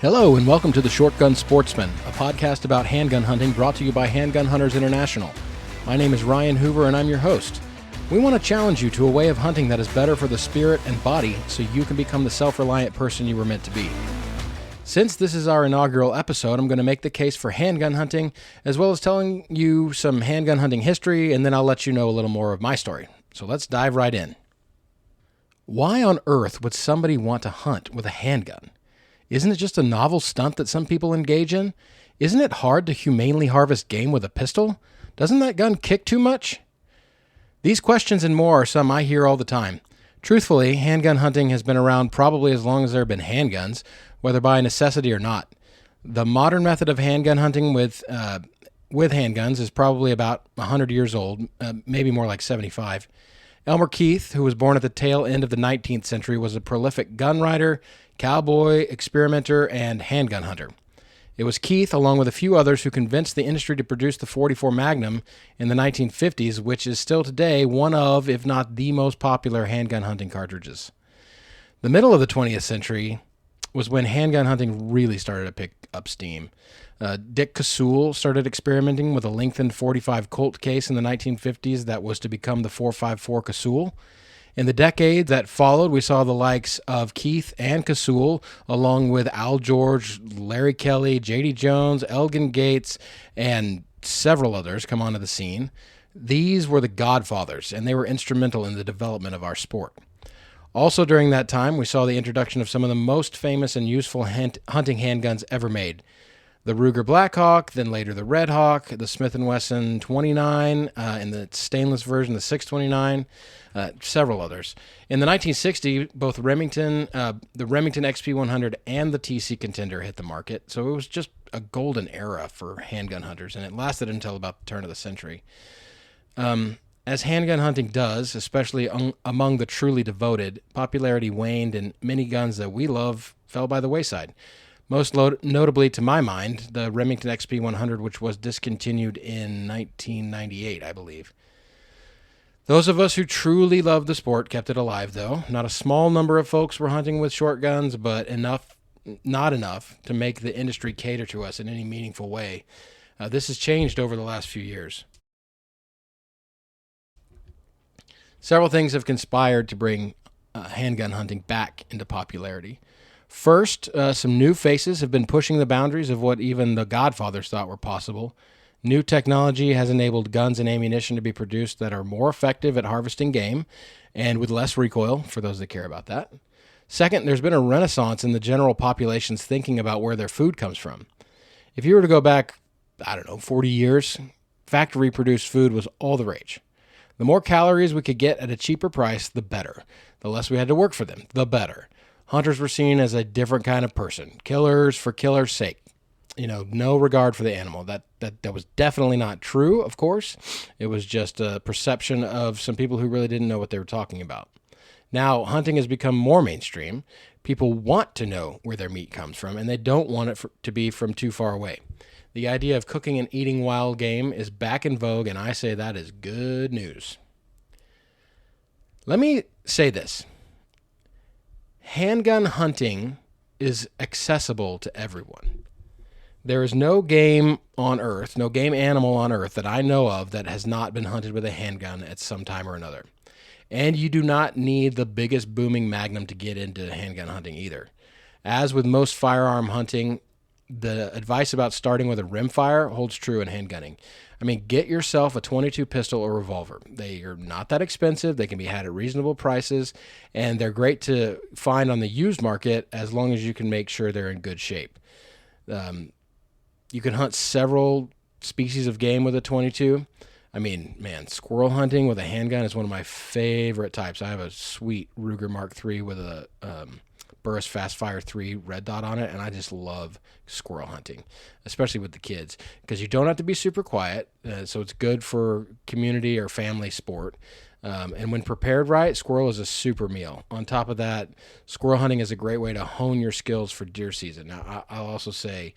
Hello and welcome to the Shortgun Sportsman, a podcast about handgun hunting brought to you by Handgun Hunters International. My name is Ryan Hoover and I'm your host. We want to challenge you to a way of hunting that is better for the spirit and body so you can become the self-reliant person you were meant to be. Since this is our inaugural episode, I'm going to make the case for handgun hunting, as well as telling you some handgun hunting history, and then I'll let you know a little more of my story. So let's dive right in. Why on earth would somebody want to hunt with a handgun? Isn't it just a novel stunt that some people engage in? Isn't it hard to humanely harvest game with a pistol? Doesn't that gun kick too much? These questions and more are some I hear all the time. Truthfully, handgun hunting has been around probably as long as there have been handguns, whether by necessity or not. The modern method of handgun hunting with handguns is probably about 100 years old, maybe more like 75. Elmer Keith, who was born at the tail end of the 19th century, was a prolific gun writer, cowboy, experimenter, and handgun hunter. It was Keith, along with a few others, who convinced the industry to produce the .44 Magnum in the 1950s, which is still today one of, if not the most popular handgun hunting cartridges. The middle of the 20th century was when handgun hunting really started to pick up steam. Dick Casoul started experimenting with a lengthened .45 Colt case in the 1950s that was to become the .454 Casoul. In the decade that followed, we saw the likes of Keith and Casoul, along with Al George, Larry Kelly, J.D. Jones, Elgin Gates, and several others come onto the scene. These were the godfathers, and they were instrumental in the development of our sport. Also during that time, we saw the introduction of some of the most famous and useful hunting handguns ever made. The Ruger Blackhawk, then later the Red Hawk, the Smith & Wesson 29, in the stainless version, the 629, several others. In the 1960s, both the Remington XP100 and the TC Contender hit the market, so it was just a golden era for handgun hunters, and it lasted until about the turn of the century. As handgun hunting does, especially among the truly devoted, popularity waned and many guns that we love fell by the wayside. Most notably, to my mind, the Remington XP100, which was discontinued in 1998, I believe. Those of us who truly loved the sport kept it alive, though. Not a small number of folks were hunting with shotguns, but not enough to make the industry cater to us in any meaningful way. This has changed over the last few years. Several things have conspired to bring handgun hunting back into popularity. First, some new faces have been pushing the boundaries of what even the godfathers thought were possible. New technology has enabled guns and ammunition to be produced that are more effective at harvesting game and with less recoil, for those that care about that. Second, there's been a renaissance in the general population's thinking about where their food comes from. If you were to go back, 40 years, factory-produced food was all the rage. The more calories we could get at a cheaper price, the better. The less we had to work for them, the better. Hunters were seen as a different kind of person. Killers for killer's sake. No regard for the animal. That was definitely not true, of course. It was just a perception of some people who really didn't know what they were talking about. Now, hunting has become more mainstream. People want to know where their meat comes from, and they don't want it to be from too far away. The idea of cooking and eating wild game is back in vogue, and I say that is good news. Let me say this. Handgun hunting is accessible to everyone. There is no game on Earth, no game animal on Earth that I know of that has not been hunted with a handgun at some time or another. And you do not need the biggest booming Magnum to get into handgun hunting either. As with most firearm hunting, the advice about starting with a rimfire holds true in handgunning. Get yourself a .22 pistol or revolver. They are not that expensive. They can be had at reasonable prices, and they're great to find on the used market as long as you can make sure they're in good shape. You can hunt several species of game with a .22. Squirrel hunting with a handgun is one of my favorite types. I have a sweet Ruger Mark III with a Burris Fast Fire 3 red dot on it, and I just love squirrel hunting, especially with the kids, because you don't have to be super quiet, so it's good for community or family sport. And when prepared right, squirrel is a super meal. On top of that, squirrel hunting is a great way to hone your skills for deer season. Now, I'll also say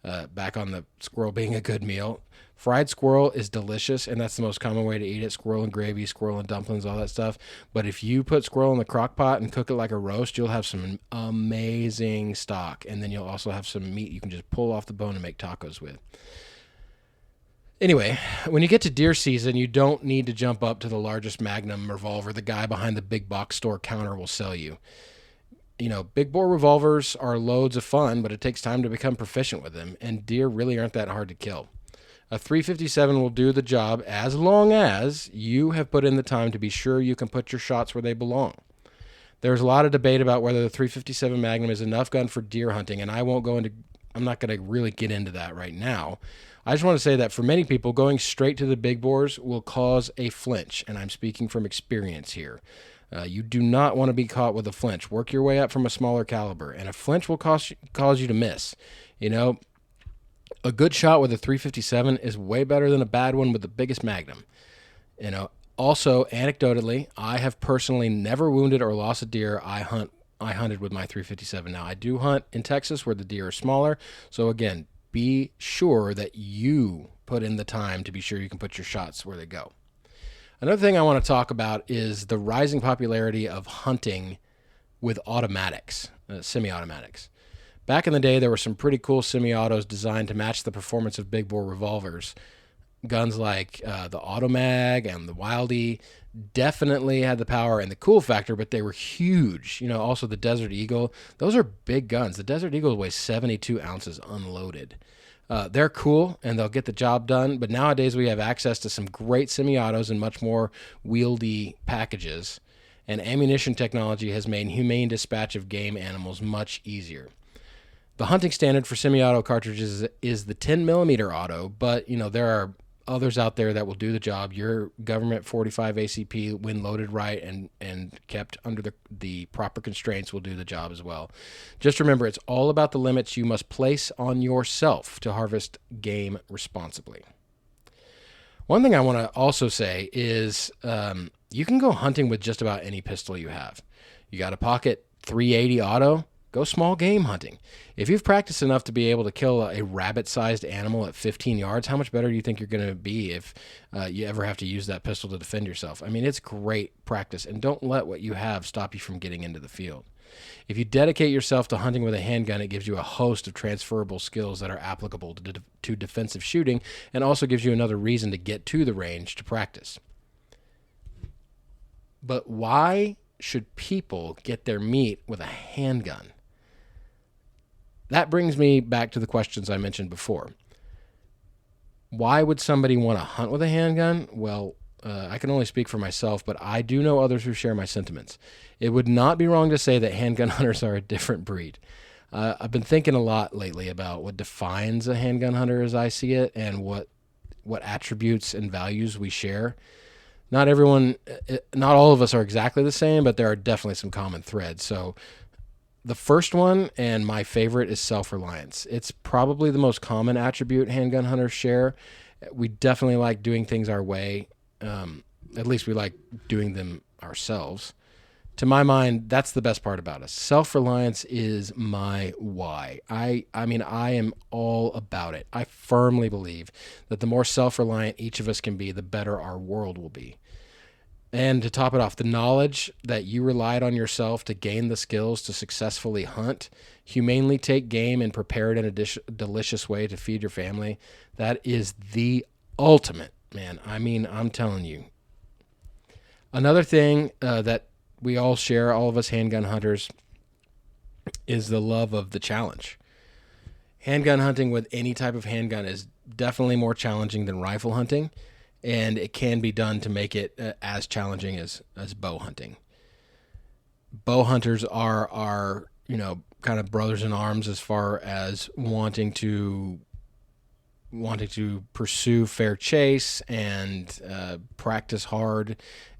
back on the squirrel being a good meal. Fried squirrel is delicious, and that's the most common way to eat it. Squirrel and gravy, squirrel and dumplings, all that stuff. But if you put squirrel in the crock pot and cook it like a roast, you'll have some amazing stock. And then you'll also have some meat you can just pull off the bone and make tacos with. Anyway, when you get to deer season, you don't need to jump up to the largest Magnum revolver the guy behind the big box store counter will sell you. Big bore revolvers are loads of fun, but it takes time to become proficient with them, and deer really aren't that hard to kill. A 357 will do the job as long as you have put in the time to be sure you can put your shots where they belong. There's a lot of debate about whether the 357 Magnum is enough gun for deer hunting, and I'm not going to really get into that right now. I just want to say that for many people, going straight to the big bores will cause a flinch, and I'm speaking from experience here. You do not want to be caught with a flinch. Work your way up from a smaller caliber, and a flinch will cause you to miss. A good shot with a 357 is way better than a bad one with the biggest Magnum. Also, anecdotally, I have personally never wounded or lost a deer I hunted with my 357. Now, I do hunt in Texas where the deer are smaller, so again, be sure that you put in the time to be sure you can put your shots where they go. Another thing I want to talk about is the rising popularity of hunting with automatics, semi-automatics. Back in the day, there were some pretty cool semi-autos designed to match the performance of big bore revolvers. Guns like the Automag and the Wildie definitely had the power and the cool factor, but they were huge. Also the Desert Eagle. Those are big guns. The Desert Eagle weighs 72 ounces unloaded. They're cool, and they'll get the job done, but nowadays we have access to some great semi-autos and much more wieldy packages, and ammunition technology has made humane dispatch of game animals much easier. The hunting standard for semi-auto cartridges is the 10mm auto, but there are others out there that will do the job. Your government 45 ACP, when loaded right and kept under the proper constraints, will do the job as well. Just remember, it's all about the limits you must place on yourself to harvest game responsibly. One thing I want to also say is you can go hunting with just about any pistol you have. You got a pocket 380 auto, go small game hunting. If you've practiced enough to be able to kill a rabbit-sized animal at 15 yards, how much better do you think you're going to be if you ever have to use that pistol to defend yourself? I mean, it's great practice, and don't let what you have stop you from getting into the field. If you dedicate yourself to hunting with a handgun, it gives you a host of transferable skills that are applicable to defensive shooting, and also gives you another reason to get to the range to practice. But why should people get their meat with a handgun? That brings me back to the questions I mentioned before. Why would somebody want to hunt with a handgun? Well, I can only speak for myself, but I do know others who share my sentiments. It would not be wrong to say that handgun hunters are a different breed. I've been thinking a lot lately about what defines a handgun hunter as I see it, and what attributes and values we share. Not all of us are exactly the same, but there are definitely some common threads. So the first one, and my favorite, is self-reliance. It's probably the most common attribute handgun hunters share. We definitely like doing things our way. At least we like doing them ourselves. To my mind, that's the best part about us. Self-reliance is my why. I mean, I am all about it. I firmly believe that the more self-reliant each of us can be, the better our world will be. And to top it off, the knowledge that you relied on yourself to gain the skills to successfully hunt, humanely take game, and prepare it in a delicious way to feed your family, that is the ultimate, man. I mean, I'm telling you. Another thing that we all share, all of us handgun hunters, is the love of the challenge. Handgun hunting with any type of handgun is definitely more challenging than rifle hunting, and it can be done to make it as challenging as bow hunting. Bow hunters are kind of brothers in arms as far as wanting to pursue fair chase and practice hard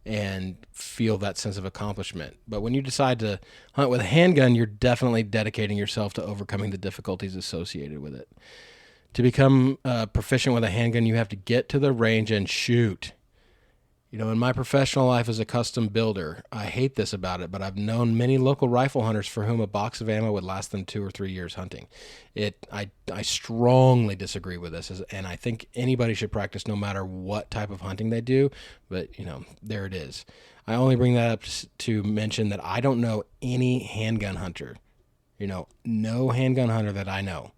and feel that sense of accomplishment. But when you decide to hunt with a handgun, you're definitely dedicating yourself to overcoming the difficulties associated with it. To become proficient with a handgun, you have to get to the range and shoot. In my professional life as a custom builder, I hate this about it, but I've known many local rifle hunters for whom a box of ammo would last them 2 or 3 years hunting. I strongly disagree with this, and I think anybody should practice no matter what type of hunting they do, but, there it is. I only bring that up to mention that I don't know any handgun hunter, no handgun hunter that I know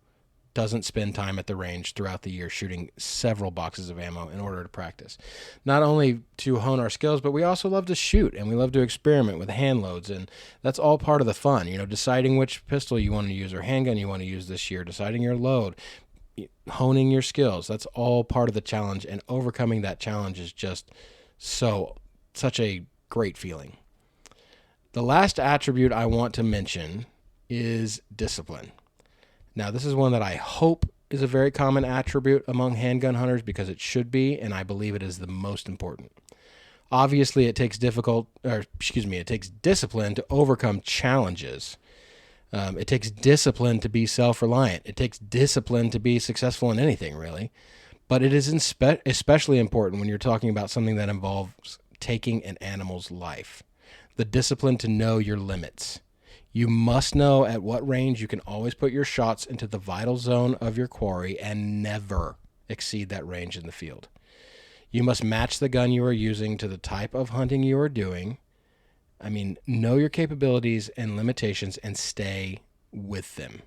doesn't spend time at the range throughout the year shooting several boxes of ammo in order to practice. Not only to hone our skills, but we also love to shoot and we love to experiment with hand loads, and that's all part of the fun. Deciding which pistol you want to use or handgun you want to use this year, deciding your load, honing your skills. That's all part of the challenge, and overcoming that challenge is just such a great feeling. The last attribute I want to mention is discipline. Now, this is one that I hope is a very common attribute among handgun hunters because it should be, and I believe it is the most important. Obviously, it takes discipline to overcome challenges. It takes discipline to be self-reliant. It takes discipline to be successful in anything, really. But it is especially important when you're talking about something that involves taking an animal's life. The discipline to know your limits. You must know at what range you can always put your shots into the vital zone of your quarry and never exceed that range in the field. You must match the gun you are using to the type of hunting you are doing. Know your capabilities and limitations and stay with them.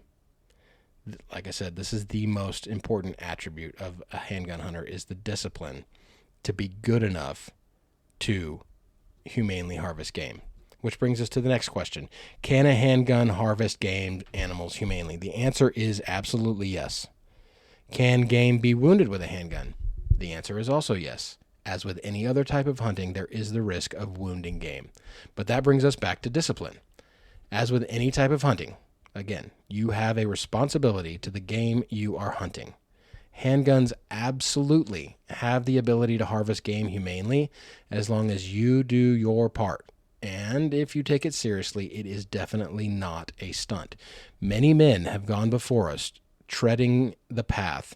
Like I said, this is the most important attribute of a handgun hunter, is the discipline to be good enough to humanely harvest game. Which brings us to the next question. Can a handgun harvest game animals humanely? The answer is absolutely yes. Can game be wounded with a handgun? The answer is also yes. As with any other type of hunting, there is the risk of wounding game. But that brings us back to discipline. As with any type of hunting, again, you have a responsibility to the game you are hunting. Handguns absolutely have the ability to harvest game humanely as long as you do your part. And if you take it seriously, it is definitely not a stunt. Many men have gone before us, treading the path,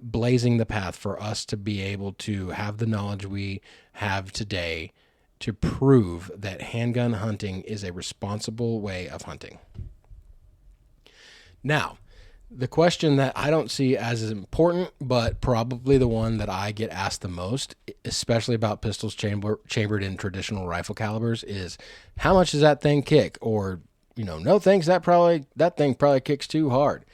blazing the path for us to be able to have the knowledge we have today to prove that handgun hunting is a responsible way of hunting. Now, the question that I don't see as important, but probably the one that I get asked the most, especially about pistols chambered in traditional rifle calibers, is how much does that thing kick? Or, no thanks, that thing probably kicks too hard.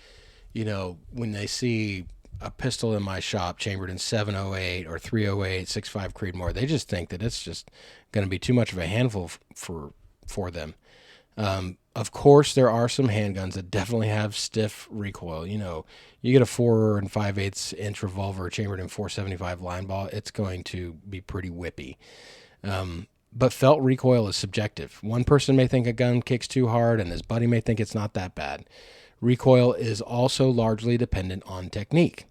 When they see a pistol in my shop chambered in 708 or 308, 6.5 Creedmoor, they just think that it's just going to be too much of a handful for them. Of course, there are some handguns that definitely have stiff recoil. You get a 4 5/8 inch revolver chambered in 475 line ball, it's going to be pretty whippy. But felt recoil is subjective. One person may think a gun kicks too hard, and his buddy may think it's not that bad. Recoil is also largely dependent on technique.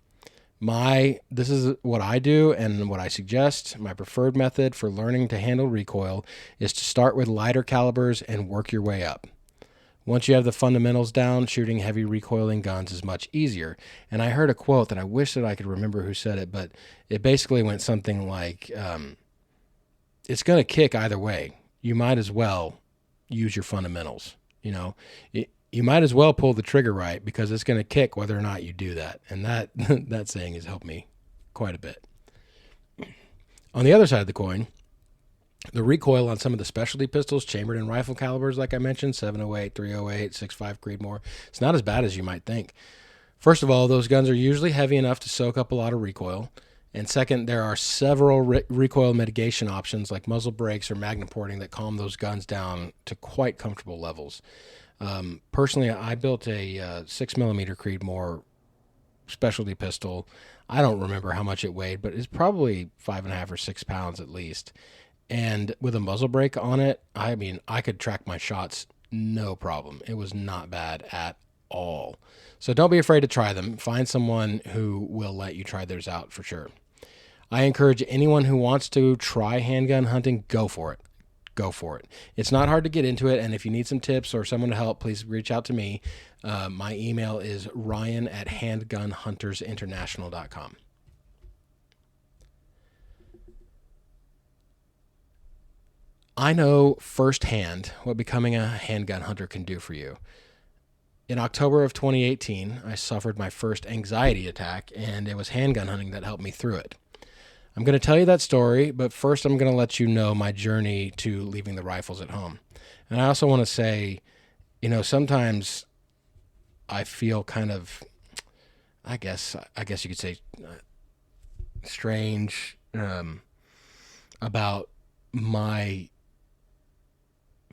This is what I do and what I suggest. My preferred method for learning to handle recoil is to start with lighter calibers and work your way up. Once you have the fundamentals down, shooting heavy recoiling guns is much easier. And I heard a quote that I wish that I could remember who said it, but it basically went something like, it's going to kick either way. You might as well use your fundamentals. You might as well pull the trigger right because it's going to kick whether or not you do that. And that saying has helped me quite a bit. On the other side of the coin, the recoil on some of the specialty pistols chambered in rifle calibers, like I mentioned, 708, 308, 6.5 Creedmoor, it's not as bad as you might think. First of all, those guns are usually heavy enough to soak up a lot of recoil. And second, there are several recoil mitigation options like muzzle brakes or magnum porting that calm those guns down to quite comfortable levels. Personally, I built a 6mm Creedmoor specialty pistol. I don't remember how much it weighed, but it's probably 5.5 or 6 pounds at least. And with a muzzle brake on it, I could track my shots no problem. It was not bad at all. So don't be afraid to try them. Find someone who will let you try theirs out for sure. I encourage anyone who wants to try handgun hunting, go for it. Go for it. It's not hard to get into it, and if you need some tips or someone to help, please reach out to me. My email is ryan@handgunhuntersinternational.com. I know firsthand what becoming a handgun hunter can do for you. In October of 2018, I suffered my first anxiety attack, and it was handgun hunting that helped me through it. I'm going to tell you that story, but first I'm going to let you know my journey to leaving the rifles at home. And I also want to say, sometimes I feel kind of, I guess you could say, strange about my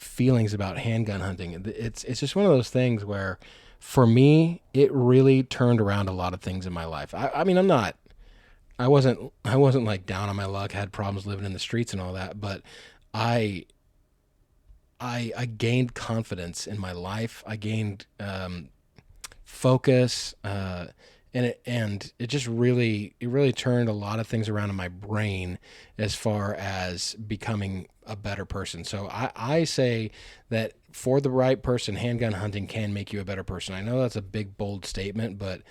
feelings about handgun hunting. It's just one of those things where, for me, it really turned around a lot of things in my life. I mean, I wasn't like down on my luck, had problems living in the streets and all that, but I gained confidence in my life. I gained focus, and it just really turned a lot of things around in my brain as far as becoming a better person. So I say that for the right person, handgun hunting can make you a better person. I know that's a big, bold statement, but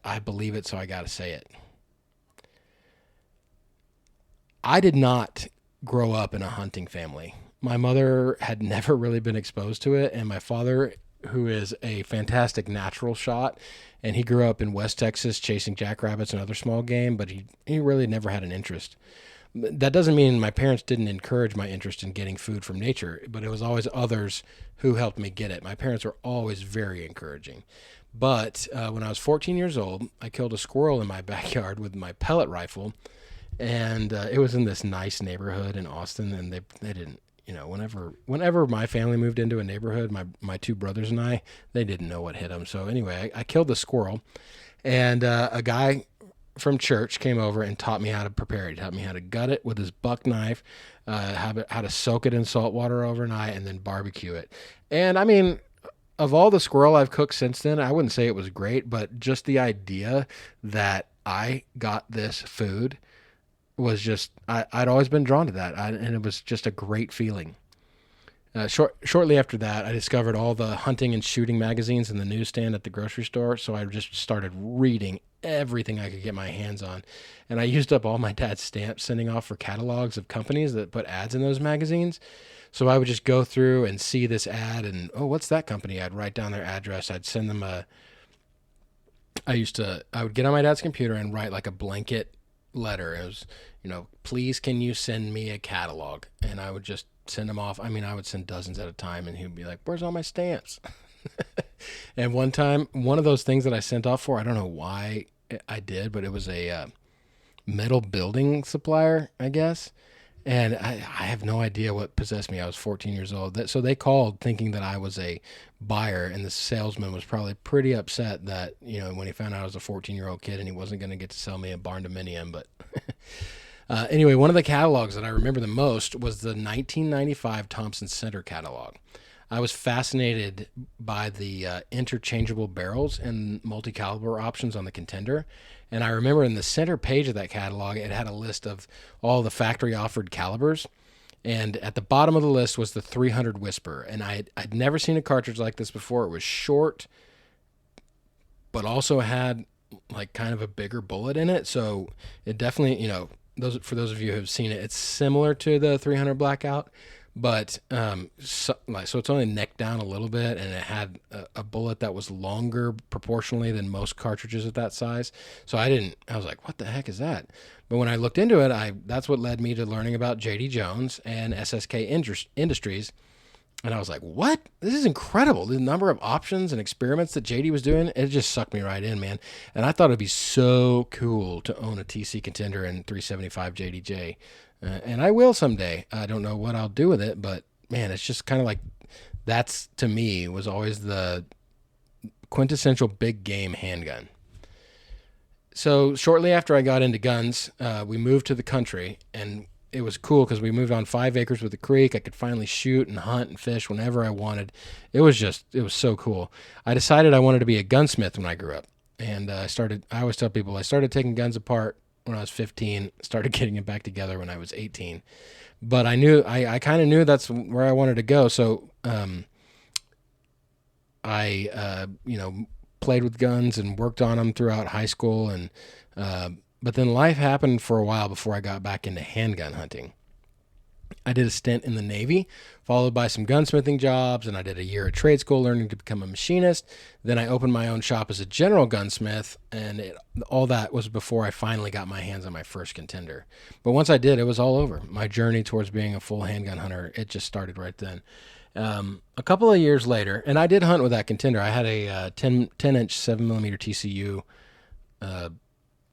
I believe it, so I got to say it. I did not grow up in a hunting family. My mother had never really been exposed to it, and my father, who is a fantastic natural shot, and he grew up in West Texas chasing jackrabbits and other small game, but he really never had an interest. That doesn't mean my parents didn't encourage my interest in getting food from nature, but it was always others who helped me get it. My parents were always very encouraging. But when I was 14 years old, I killed a squirrel in my backyard with my pellet rifle, and it was in this nice neighborhood in Austin, and they didn't, whenever my family moved into a neighborhood, my two brothers and they didn't know what hit them. So anyway, I killed the squirrel, and a guy from church came over and taught me how to prepare it. He taught me how to gut it with his buck knife, how to soak it in salt water overnight, and then barbecue it. And I mean, of all the squirrel I've cooked since then, I wouldn't say it was great, but just the idea that I got this food was just, I'd always been drawn to that, and it was just a great feeling. Shortly after that, I discovered all the hunting and shooting magazines in the newsstand at the grocery store, so I just started reading everything I could get my hands on. And I used up all my dad's stamps sending off for catalogs of companies that put ads in those magazines. So I would just go through and see this ad and, oh, what's that company? I'd write down their address. I'd send them I would get on my dad's computer and write like a blanket letter. It was, please can you send me a catalog? And I would just send them off. I mean, I would send dozens at a time, and he'd be like, where's all my stamps? And one time, one of those things that I sent off for, I don't know why I did, but it was a metal building supplier, I guess. And I have no idea what possessed me. I was 14 years old. So they called thinking that I was a buyer, and the salesman was probably pretty upset that, when he found out I was a 14-year-old kid and he wasn't going to get to sell me a barn dominium. But anyway, one of the catalogs that I remember the most was the 1995 Thompson Center catalog. I was fascinated by the interchangeable barrels and multi-caliber options on the Contender. And I remember in the center page of that catalog, it had a list of all the factory offered calibers. And at the bottom of the list was the 300 Whisper. And I'd never seen a cartridge like this before. It was short, but also had like kind of a bigger bullet in it. So it definitely, for those of you who have seen it, it's similar to the 300 Blackout. But so it's only neck down a little bit, and it had a bullet that was longer proportionally than most cartridges of that size. So I was like, what the heck is that? But when I looked into it, that's what led me to learning about J.D. Jones and SSK Industries. And I was like, what? This is incredible. The number of options and experiments that JD was doing, it just sucked me right in, man. And I thought it'd be so cool to own a TC Contender and 375 JDJ. And I will someday. I don't know what I'll do with it, but man, it's just kind of like, that's to me was always the quintessential big game handgun. So shortly after I got into guns, we moved to the country, and it was cool because we moved on 5 acres with a creek. I could finally shoot and hunt and fish whenever I wanted. It was so cool. I decided I wanted to be a gunsmith when I grew up. And I always tell people, I started taking guns apart when I was 15, started getting it back together when I was 18. But I kind of knew that's where I wanted to go. So I played with guns and worked on them throughout high school. But then life happened for a while before I got back into handgun hunting. I did a stint in the Navy, followed by some gunsmithing jobs, and I did a year at trade school learning to become a machinist. Then I opened my own shop as a general gunsmith, and all that was before I finally got my hands on my first contender. But once I did, it was all over. My journey towards being a full handgun hunter, it just started right then. A couple of years later, and I did hunt with that contender. I had a 10-inch 7mm TCU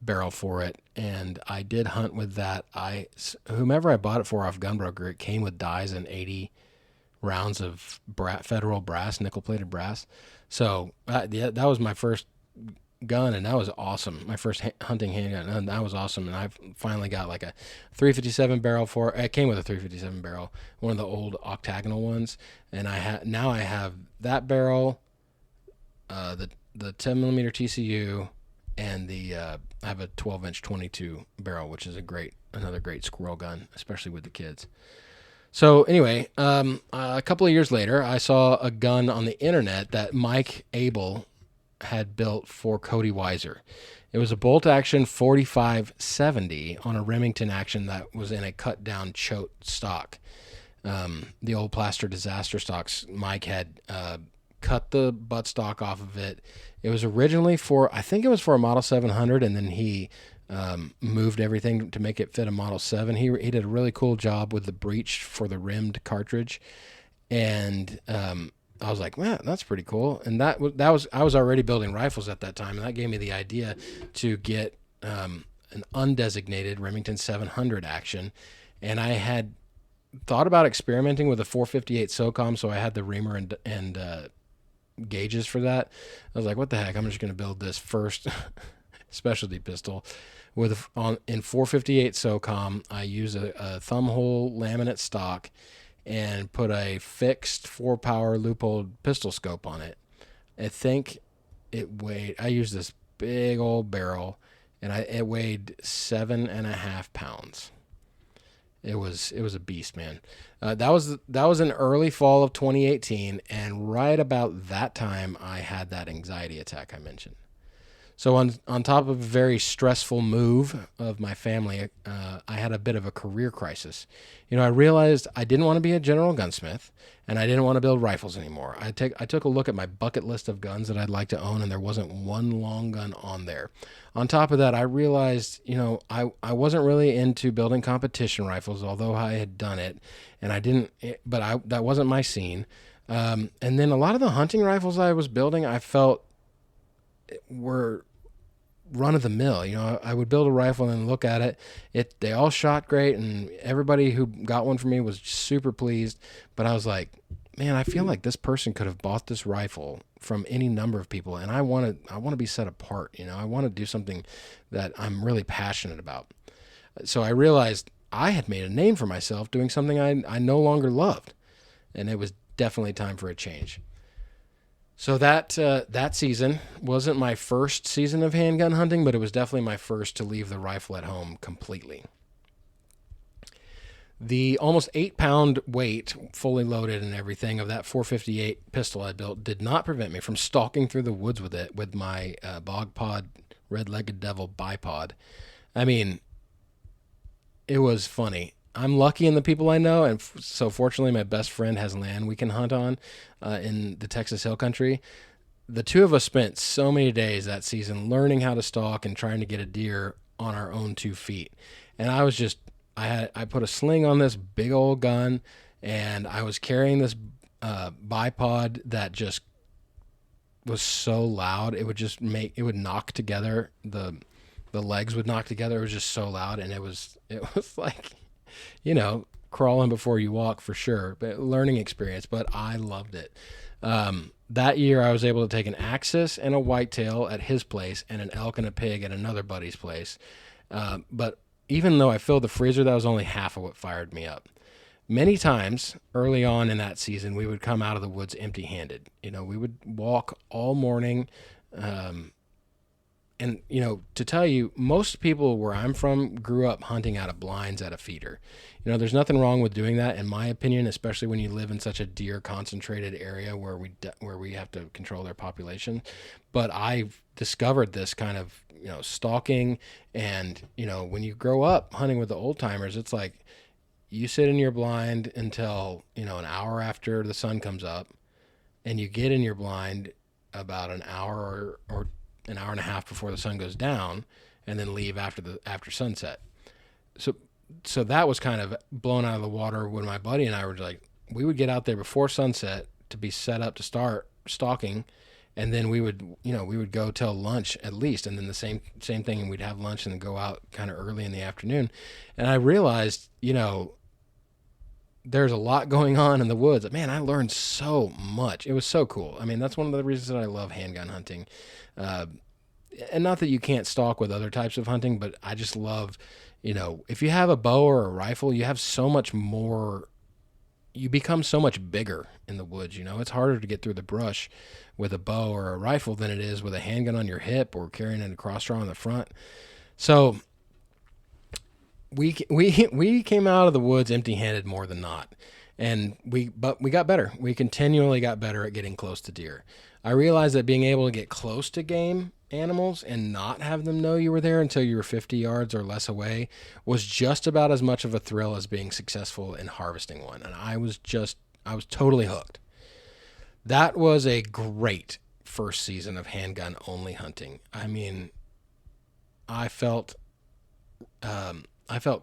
barrel for it, and I did hunt with that. Whomever I bought it for off Gunbroker, it came with dies and 80 rounds of federal brass, nickel-plated brass. So yeah, that was my first gun, and that was awesome. My first hunting handgun, and that was awesome. And I finally got like a 357 barrel for it. It came with a 357 barrel, one of the old octagonal ones, and now I have that barrel, the 10mm TCU, and I have a 12-inch 22 barrel, which is another great squirrel gun, especially with the kids. So anyway, a couple of years later, I saw a gun on the internet that Mike Abel had built for Cody Weiser. It was a bolt-action 4570 on a Remington action that was in a cut-down choate stock. The old plaster disaster stocks. Mike had cut the buttstock off of it. It was originally I think it was for a Model 700, and then he moved everything to make it fit a Model 7. He did a really cool job with the breech for the rimmed cartridge, and I was like, man, that's pretty cool. And I was already building rifles at that time, and that gave me the idea to get an undesignated Remington 700 action, and I had thought about experimenting with a 458 SOCOM, so I had the reamer and gauges for that. I was like, what the heck, I'm just going to build this first specialty pistol in 458 SOCOM. I use a thumb hole laminate stock and put a fixed 4-power loophole pistol scope on it. I think I used this big old barrel, and it weighed 7.5 pounds. It was a beast, man. That was in early fall of 2018, and right about that time, I had that anxiety attack I mentioned. So on top of a very stressful move of my family, I had a bit of a career crisis. I realized I didn't want to be a general gunsmith, and I didn't want to build rifles anymore. I took a look at my bucket list of guns that I'd like to own, and there wasn't one long gun on there. On top of that, I realized, I wasn't really into building competition rifles, although I had done it, and that wasn't my scene. And then a lot of the hunting rifles I was building, I felt were run of the mill. I would build a rifle and look at it. They all shot great, and everybody who got one from me was super pleased. But I was like, man, I feel like this person could have bought this rifle from any number of people, and I want to be set apart. I want to do something that I'm really passionate about. So I realized I had made a name for myself doing something I no longer loved, and it was definitely time for a change. So that season wasn't my first season of handgun hunting, but it was definitely my first to leave the rifle at home completely. The almost 8-pound weight, fully loaded and everything, of that 458 pistol I built did not prevent me from stalking through the woods with it with my Bog Pod Red-Legged Devil bipod. I mean, it was funny. I'm lucky in the people I know, and so fortunately my best friend has land we can hunt on in the Texas Hill Country. The two of us spent so many days that season learning how to stalk and trying to get a deer on our own 2 feet. And I put a sling on this big old gun, and I was carrying this bipod that just was so loud. It would knock together, the legs would knock together. It was just so loud, and it was like, crawling before you walk for sure, but learning experience, but I loved it. That year I was able to take an axis and a whitetail at his place and an elk and a pig at another buddy's place. But even though I filled the freezer, that was only half of what fired me up. Many times early on in that season, we would come out of the woods empty-handed. We would walk all morning, and, to tell you, most people where I'm from grew up hunting out of blinds at a feeder. There's nothing wrong with doing that, in my opinion, especially when you live in such a deer-concentrated area where we have to control their population. But I've discovered this kind of, stalking, and, when you grow up hunting with the old-timers, it's like you sit in your blind until, an hour after the sun comes up, and you get in your blind about an hour or an hour and a half before the sun goes down, and then leave after sunset. So that was kind of blown out of the water when my buddy and I were like, we would get out there before sunset to be set up to start stalking, and then we would go till lunch at least, and then the same thing, and we'd have lunch and then go out kind of early in the afternoon. And I realized, there's a lot going on in the woods. Man, I learned so much. It was so cool. I mean, that's one of the reasons that I love handgun hunting. And not that you can't stalk with other types of hunting, but I just love, if you have a bow or a rifle, you have so much more, you become so much bigger in the woods. It's harder to get through the brush with a bow or a rifle than it is with a handgun on your hip or carrying a cross draw on the front. So we came out of the woods empty-handed more than not. But we got better. We continually got better at getting close to deer. I realized that being able to get close to game animals and not have them know you were there until you were 50 yards or less away was just about as much of a thrill as being successful in harvesting one. And I was totally hooked. That was a great first season of handgun only hunting. I mean, I felt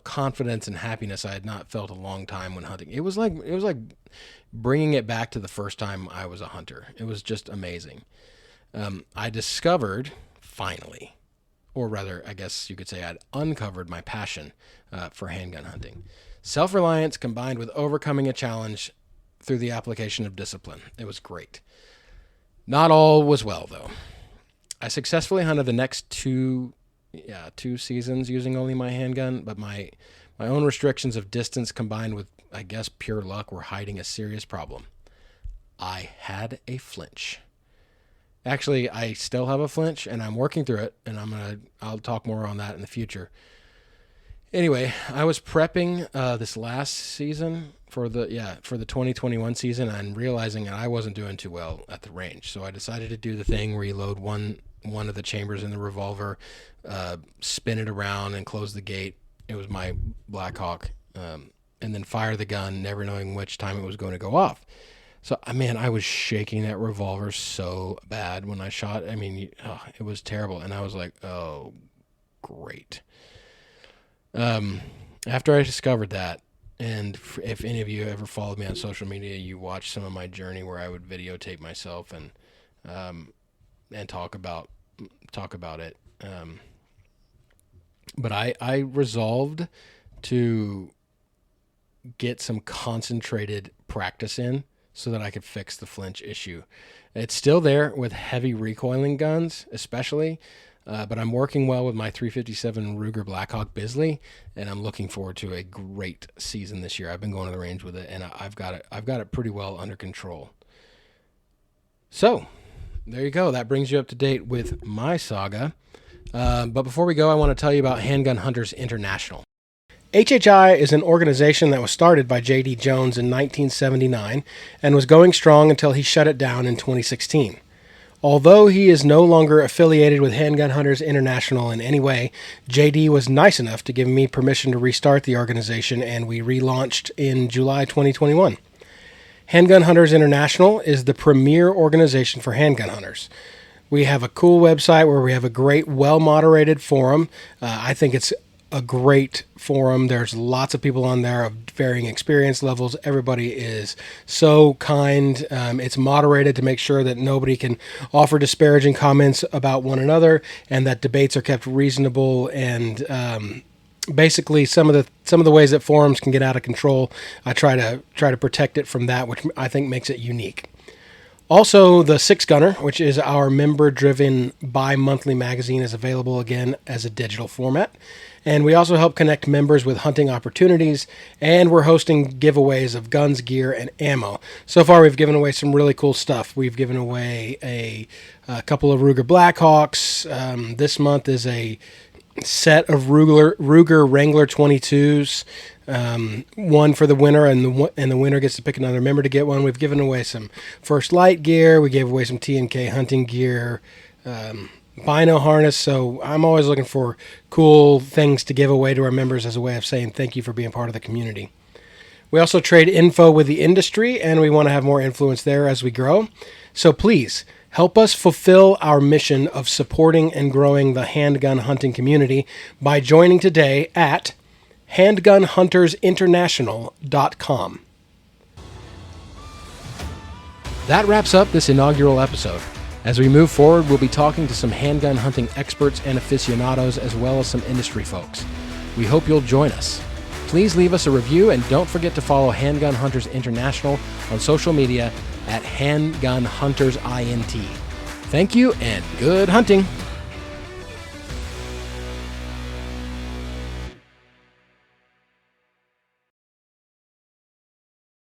confidence and happiness I had not felt a long time when hunting. It was like bringing it back to the first time I was a hunter. It was just amazing. I discovered, finally, or rather, I guess you could say I'd uncovered my passion for handgun hunting. Self-reliance combined with overcoming a challenge through the application of discipline. It was great. Not all was well, though. I successfully hunted the next two seasons using only my handgun, but my own restrictions of distance combined with, I guess, pure luck were hiding a serious problem. I had a flinch. Actually, I still have a flinch, and I'm working through it, and I'll talk more on that in the future. Anyway, I was prepping this last season for the 2021 season and realizing that I wasn't doing too well at the range. So I decided to do the thing where you load one of the chambers in the revolver, spin it around and close the gate. It was my Black Hawk, and then fire the gun, never knowing which time it was going to go off. So, man, I was shaking that revolver so bad when I shot. I mean, it was terrible. And I was like, oh, great. After I discovered that, and if any of you ever followed me on social media, you watched some of my journey where I would videotape myself and talk about it. But I resolved to get some concentrated practice in so that I could fix the flinch issue. It's still there with heavy recoiling guns, especially, but I'm working well with my 357 Ruger Blackhawk Bisley, and I'm looking forward to a great season this year. I've been going to the range with it, and I've got it pretty well under control. So, there you go. That brings you up to date with my saga. But before we go, I want to tell you about Handgun Hunters International. HHI is an organization that was started by J.D. Jones in 1979 and was going strong until he shut it down in 2016. Although he is no longer affiliated with Handgun Hunters International in any way, J.D. was nice enough to give me permission to restart the organization, and we relaunched in July 2021. Handgun Hunters International is the premier organization for handgun hunters. We have a cool website where we have a great, well-moderated forum. I think it's a great forum. There's lots of people on there of varying experience levels. Everybody is so kind. It's moderated to make sure that nobody can offer disparaging comments about one another, and that debates are kept reasonable. And basically, some of the ways that forums can get out of control, I try to protect it from that, which I think makes it unique. Also, the Six Gunner, which is our member-driven bi-monthly magazine, is available again as a digital format. And we also help connect members with hunting opportunities, and we're hosting giveaways of guns, gear, and ammo. So far, we've given away some really cool stuff. We've given away a couple of Ruger Blackhawks. This month is a set of Ruger Wrangler 22s. One for the winner, and the winner gets to pick another member to get one. We've given away some First Light gear. We gave away some T&K hunting gear, Bino harness. So I'm always looking for cool things to give away to our members as a way of saying thank you for being part of the community. We also trade info with the industry, and we want to have more influence there as we grow. So please help us fulfill our mission of supporting and growing the handgun hunting community by joining today at handgunhuntersinternational.com. That wraps up this inaugural episode. As we move forward, we'll be talking to some handgun hunting experts and aficionados, as well as some industry folks. We hope you'll join us. Please leave us a review, and don't forget to follow Handgun Hunters International on social media at Handgun Hunters INT. Thank you, and good hunting!